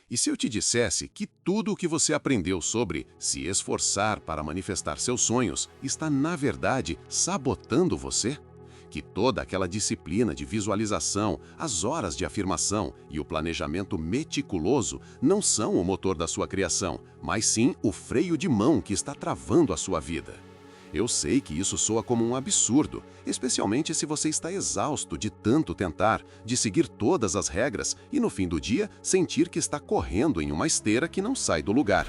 E se eu te dissesse que tudo o que você aprendeu sobre se esforçar para manifestar seus sonhos está, na verdade, sabotando você? Que toda aquela disciplina de visualização, as horas de afirmação e o planejamento meticuloso não são o motor da sua criação, mas sim o freio de mão que está travando a sua vida. Eu sei que isso soa como um absurdo, especialmente se você está exausto de tanto tentar, de seguir todas as regras e no fim do dia sentir que está correndo em uma esteira que não sai do lugar.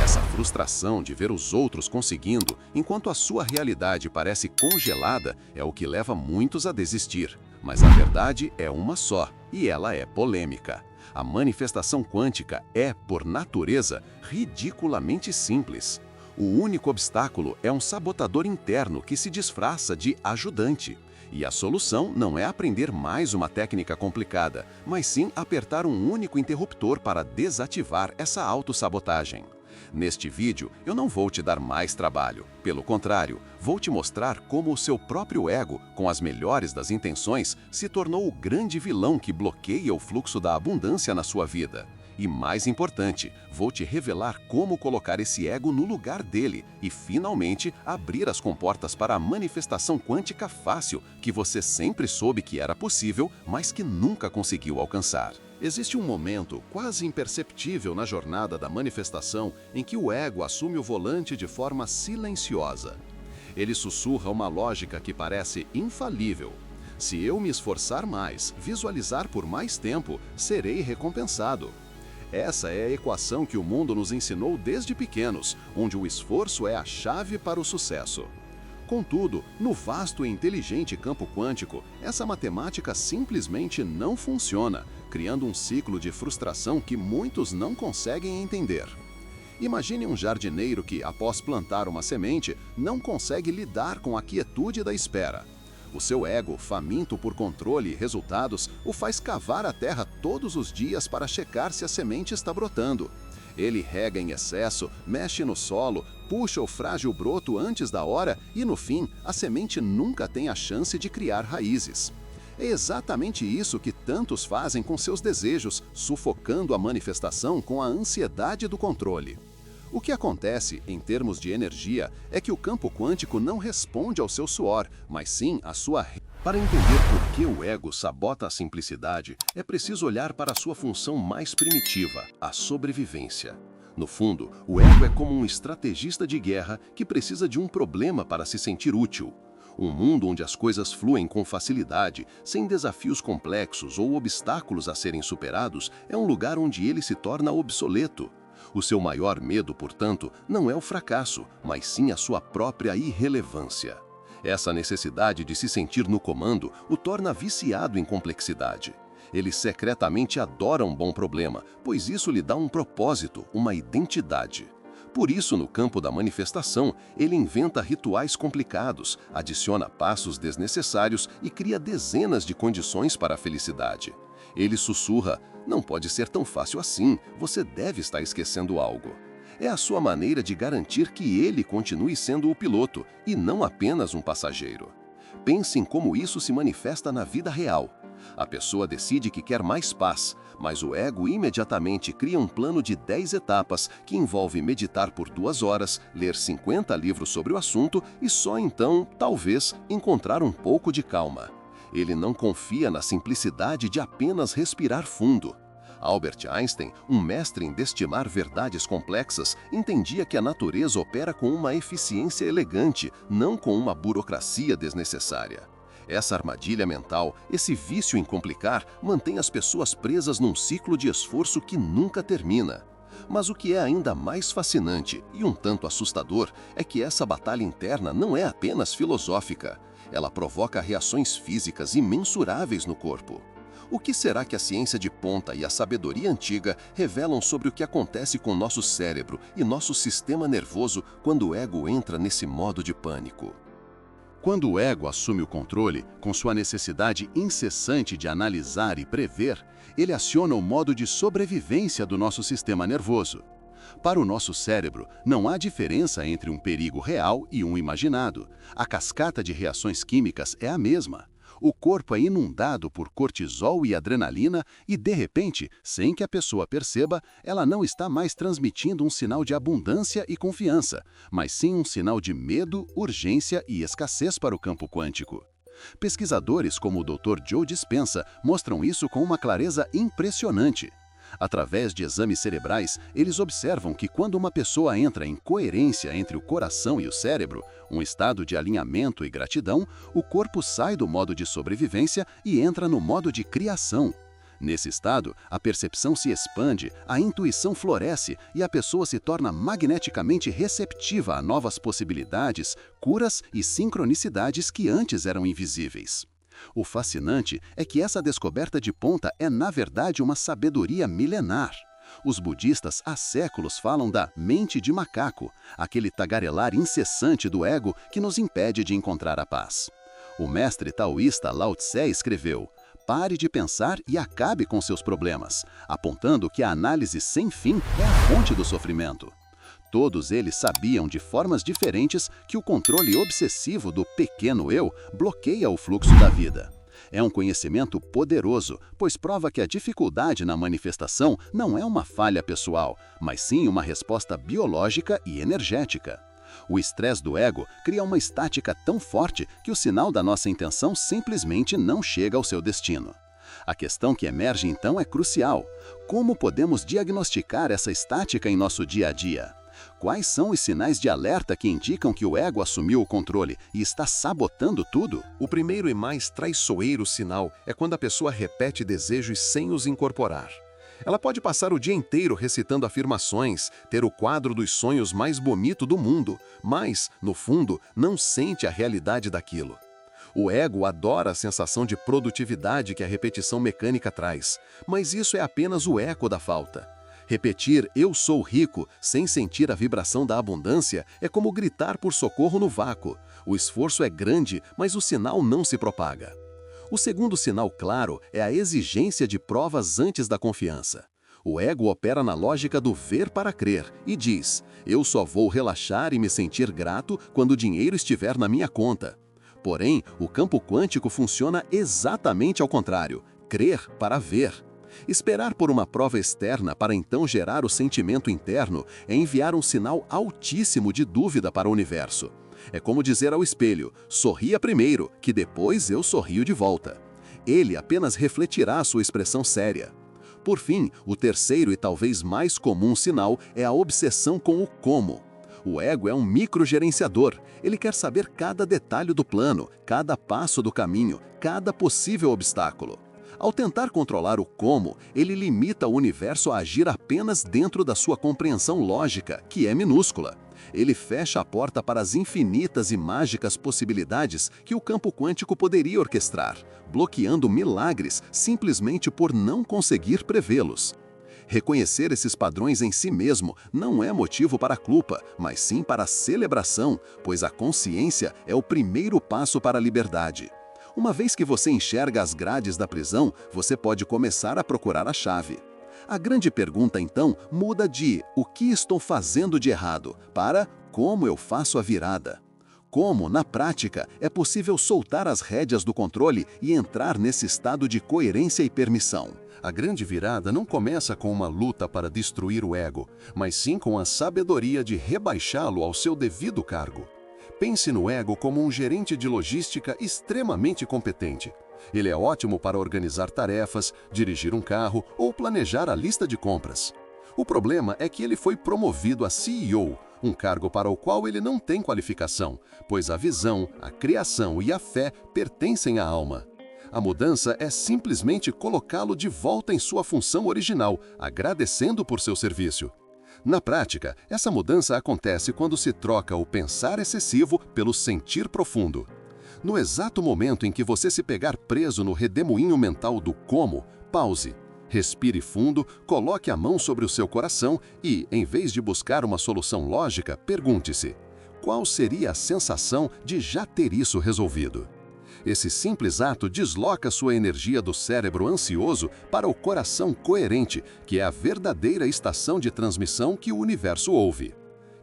Essa frustração de ver os outros conseguindo, enquanto a sua realidade parece congelada, é o que leva muitos a desistir. Mas a verdade é uma só, e ela é polêmica. A manifestação quântica é, por natureza, ridiculamente simples. O único obstáculo é um sabotador interno que se disfarça de ajudante. E a solução não é aprender mais uma técnica complicada, mas sim apertar um único interruptor para desativar essa autossabotagem. Neste vídeo, eu não vou te dar mais trabalho. Pelo contrário, vou te mostrar como o seu próprio ego, com as melhores das intenções, se tornou o grande vilão que bloqueia o fluxo da abundância na sua vida. E mais importante, vou te revelar como colocar esse ego no lugar dele e, finalmente, abrir as comportas para a manifestação quântica fácil que você sempre soube que era possível, mas que nunca conseguiu alcançar. Existe um momento quase imperceptível na jornada da manifestação em que o ego assume o volante de forma silenciosa. Ele sussurra uma lógica que parece infalível. Se eu me esforçar mais, visualizar por mais tempo, serei recompensado. Essa é a equação que o mundo nos ensinou desde pequenos, onde o esforço é a chave para o sucesso. Contudo, no vasto e inteligente campo quântico, essa matemática simplesmente não funciona, criando um ciclo de frustração que muitos não conseguem entender. Imagine um jardineiro que, após plantar uma semente, não consegue lidar com a quietude da espera. O seu ego, faminto por controle e resultados, o faz cavar a terra todos os dias para checar se a semente está brotando. Ele rega em excesso, mexe no solo, puxa o frágil broto antes da hora e, no fim, a semente nunca tem a chance de criar raízes. É exatamente isso que tantos fazem com seus desejos, sufocando a manifestação com a ansiedade do controle. O que acontece, em termos de energia, é que o campo quântico não responde ao seu suor, mas sim à sua... Para entender por que o ego sabota a simplicidade, é preciso olhar para a sua função mais primitiva, a sobrevivência. No fundo, o ego é como um estrategista de guerra que precisa de um problema para se sentir útil. Um mundo onde as coisas fluem com facilidade, sem desafios complexos ou obstáculos a serem superados, é um lugar onde ele se torna obsoleto. O seu maior medo, portanto, não é o fracasso, mas sim a sua própria irrelevância. Essa necessidade de se sentir no comando o torna viciado em complexidade. Ele secretamente adora um bom problema, pois isso lhe dá um propósito, uma identidade. Por isso, no campo da manifestação, ele inventa rituais complicados, adiciona passos desnecessários e cria dezenas de condições para a felicidade. Ele sussurra: "Não pode ser tão fácil assim, você deve estar esquecendo algo." É a sua maneira de garantir que ele continue sendo o piloto e não apenas um passageiro. Pense em como isso se manifesta na vida real. A pessoa decide que quer mais paz, mas o ego imediatamente cria um plano de 10 etapas que envolve meditar por 2 horas, ler 50 livros sobre o assunto e só então, talvez, encontrar um pouco de calma. Ele não confia na simplicidade de apenas respirar fundo. Albert Einstein, um mestre em destimar verdades complexas, entendia que a natureza opera com uma eficiência elegante, não com uma burocracia desnecessária. Essa armadilha mental, esse vício em complicar, mantém as pessoas presas num ciclo de esforço que nunca termina. Mas o que é ainda mais fascinante e um tanto assustador é que essa batalha interna não é apenas filosófica. Ela provoca reações físicas imensuráveis no corpo. O que será que a ciência de ponta e a sabedoria antiga revelam sobre o que acontece com nosso cérebro e nosso sistema nervoso quando o ego entra nesse modo de pânico? Quando o ego assume o controle, com sua necessidade incessante de analisar e prever, ele aciona o modo de sobrevivência do nosso sistema nervoso. Para o nosso cérebro, não há diferença entre um perigo real e um imaginado. A cascata de reações químicas é a mesma. O corpo é inundado por cortisol e adrenalina e, de repente, sem que a pessoa perceba, ela não está mais transmitindo um sinal de abundância e confiança, mas sim um sinal de medo, urgência e escassez para o campo quântico. Pesquisadores como o Dr. Joe Dispenza mostram isso com uma clareza impressionante. Através de exames cerebrais, eles observam que quando uma pessoa entra em coerência entre o coração e o cérebro, um estado de alinhamento e gratidão, o corpo sai do modo de sobrevivência e entra no modo de criação. Nesse estado, a percepção se expande, a intuição floresce e a pessoa se torna magneticamente receptiva a novas possibilidades, curas e sincronicidades que antes eram invisíveis. O fascinante é que essa descoberta de ponta é, na verdade, uma sabedoria milenar. Os budistas há séculos falam da mente de macaco, aquele tagarelar incessante do ego que nos impede de encontrar a paz. O mestre taoísta Lao Tse escreveu: "Pare de pensar e acabe com seus problemas", apontando que a análise sem fim é a fonte do sofrimento. Todos eles sabiam de formas diferentes que o controle obsessivo do pequeno eu bloqueia o fluxo da vida. É um conhecimento poderoso, pois prova que a dificuldade na manifestação não é uma falha pessoal, mas sim uma resposta biológica e energética. O estresse do ego cria uma estática tão forte que o sinal da nossa intenção simplesmente não chega ao seu destino. A questão que emerge então é crucial. Como podemos diagnosticar essa estática em nosso dia a dia? Quais são os sinais de alerta que indicam que o ego assumiu o controle e está sabotando tudo? O primeiro e mais traiçoeiro sinal é quando a pessoa repete desejos sem os incorporar. Ela pode passar o dia inteiro recitando afirmações, ter o quadro dos sonhos mais bonito do mundo, mas, no fundo, não sente a realidade daquilo. O ego adora a sensação de produtividade que a repetição mecânica traz, mas isso é apenas o eco da falta. Repetir "eu sou rico" sem sentir a vibração da abundância é como gritar por socorro no vácuo. O esforço é grande, mas o sinal não se propaga. O segundo sinal claro é a exigência de provas antes da confiança. O ego opera na lógica do ver para crer e diz: "Eu só vou relaxar e me sentir grato quando o dinheiro estiver na minha conta." Porém, o campo quântico funciona exatamente ao contrário: crer para ver. Esperar por uma prova externa para então gerar o sentimento interno é enviar um sinal altíssimo de dúvida para o universo. É como dizer ao espelho: "Sorria primeiro, que depois eu sorrio de volta." Ele apenas refletirá a sua expressão séria. Por fim, o terceiro e talvez mais comum sinal é a obsessão com o como. O ego é um microgerenciador. Ele quer saber cada detalhe do plano, cada passo do caminho, cada possível obstáculo. Ao tentar controlar o como, ele limita o universo a agir apenas dentro da sua compreensão lógica, que é minúscula. Ele fecha a porta para as infinitas e mágicas possibilidades que o campo quântico poderia orquestrar, bloqueando milagres simplesmente por não conseguir prevê-los. Reconhecer esses padrões em si mesmo não é motivo para a culpa, mas sim para a celebração, pois a consciência é o primeiro passo para a liberdade. Uma vez que você enxerga as grades da prisão, você pode começar a procurar a chave. A grande pergunta, então, muda de "o que estou fazendo de errado" para "como eu faço a virada?" Como, na prática, é possível soltar as rédeas do controle e entrar nesse estado de coerência e permissão. A grande virada não começa com uma luta para destruir o ego, mas sim com a sabedoria de rebaixá-lo ao seu devido cargo. Pense no ego como um gerente de logística extremamente competente. Ele é ótimo para organizar tarefas, dirigir um carro ou planejar a lista de compras. O problema é que ele foi promovido a CEO, um cargo para o qual ele não tem qualificação, pois a visão, a criação e a fé pertencem à alma. A mudança é simplesmente colocá-lo de volta em sua função original, agradecendo por seu serviço. Na prática, essa mudança acontece quando se troca o pensar excessivo pelo sentir profundo. No exato momento em que você se pegar preso no redemoinho mental do como, pause. Respire fundo, coloque a mão sobre o seu coração e, em vez de buscar uma solução lógica, pergunte-se: qual seria a sensação de já ter isso resolvido? Esse simples ato desloca sua energia do cérebro ansioso para o coração coerente, que é a verdadeira estação de transmissão que o universo ouve.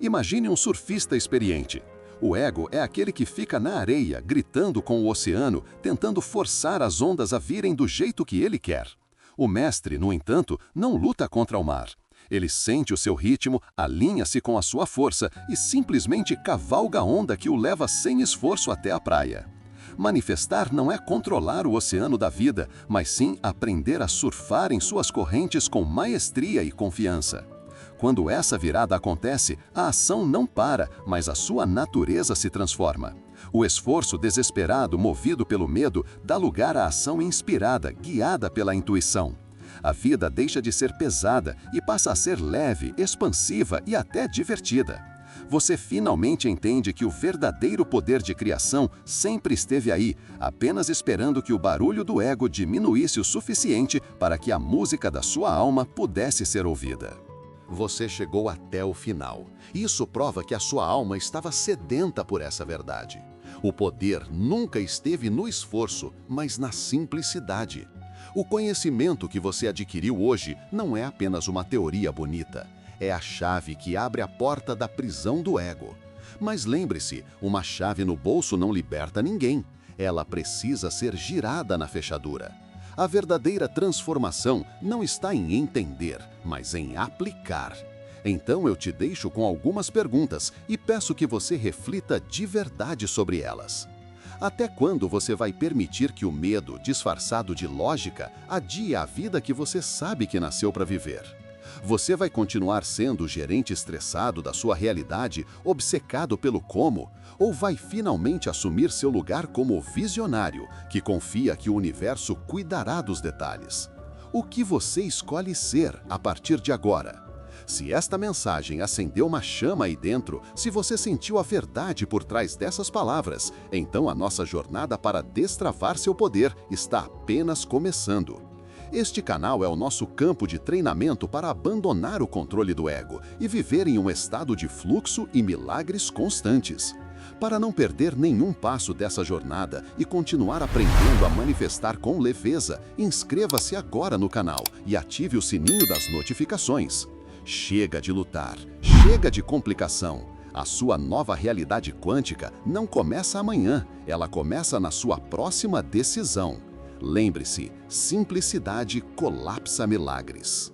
Imagine um surfista experiente. O ego é aquele que fica na areia, gritando com o oceano, tentando forçar as ondas a virem do jeito que ele quer. O mestre, no entanto, não luta contra o mar. Ele sente o seu ritmo, alinha-se com a sua força e simplesmente cavalga a onda que o leva sem esforço até a praia. Manifestar não é controlar o oceano da vida, mas sim aprender a surfar em suas correntes com maestria e confiança. Quando essa virada acontece, a ação não para, mas a sua natureza se transforma. O esforço desesperado, movido pelo medo, dá lugar à ação inspirada, guiada pela intuição. A vida deixa de ser pesada e passa a ser leve, expansiva e até divertida. Você finalmente entende que o verdadeiro poder de criação sempre esteve aí, apenas esperando que o barulho do ego diminuísse o suficiente para que a música da sua alma pudesse ser ouvida. Você chegou até o final. Isso prova que a sua alma estava sedenta por essa verdade. O poder nunca esteve no esforço, mas na simplicidade. O conhecimento que você adquiriu hoje não é apenas uma teoria bonita. É a chave que abre a porta da prisão do ego. Mas lembre-se, uma chave no bolso não liberta ninguém. Ela precisa ser girada na fechadura. A verdadeira transformação não está em entender, mas em aplicar. Então eu te deixo com algumas perguntas e peço que você reflita de verdade sobre elas. Até quando você vai permitir que o medo, disfarçado de lógica, adie a vida que você sabe que nasceu para viver? Você vai continuar sendo o gerente estressado da sua realidade, obcecado pelo como? Ou vai finalmente assumir seu lugar como visionário, que confia que o universo cuidará dos detalhes? O que você escolhe ser a partir de agora? Se esta mensagem acendeu uma chama aí dentro, se você sentiu a verdade por trás dessas palavras, então a nossa jornada para destravar seu poder está apenas começando. Este canal é o nosso campo de treinamento para abandonar o controle do ego e viver em um estado de fluxo e milagres constantes. Para não perder nenhum passo dessa jornada e continuar aprendendo a manifestar com leveza, inscreva-se agora no canal e ative o sininho das notificações. Chega de lutar, chega de complicação. A sua nova realidade quântica não começa amanhã, ela começa na sua próxima decisão. Lembre-se, simplicidade colapsa milagres.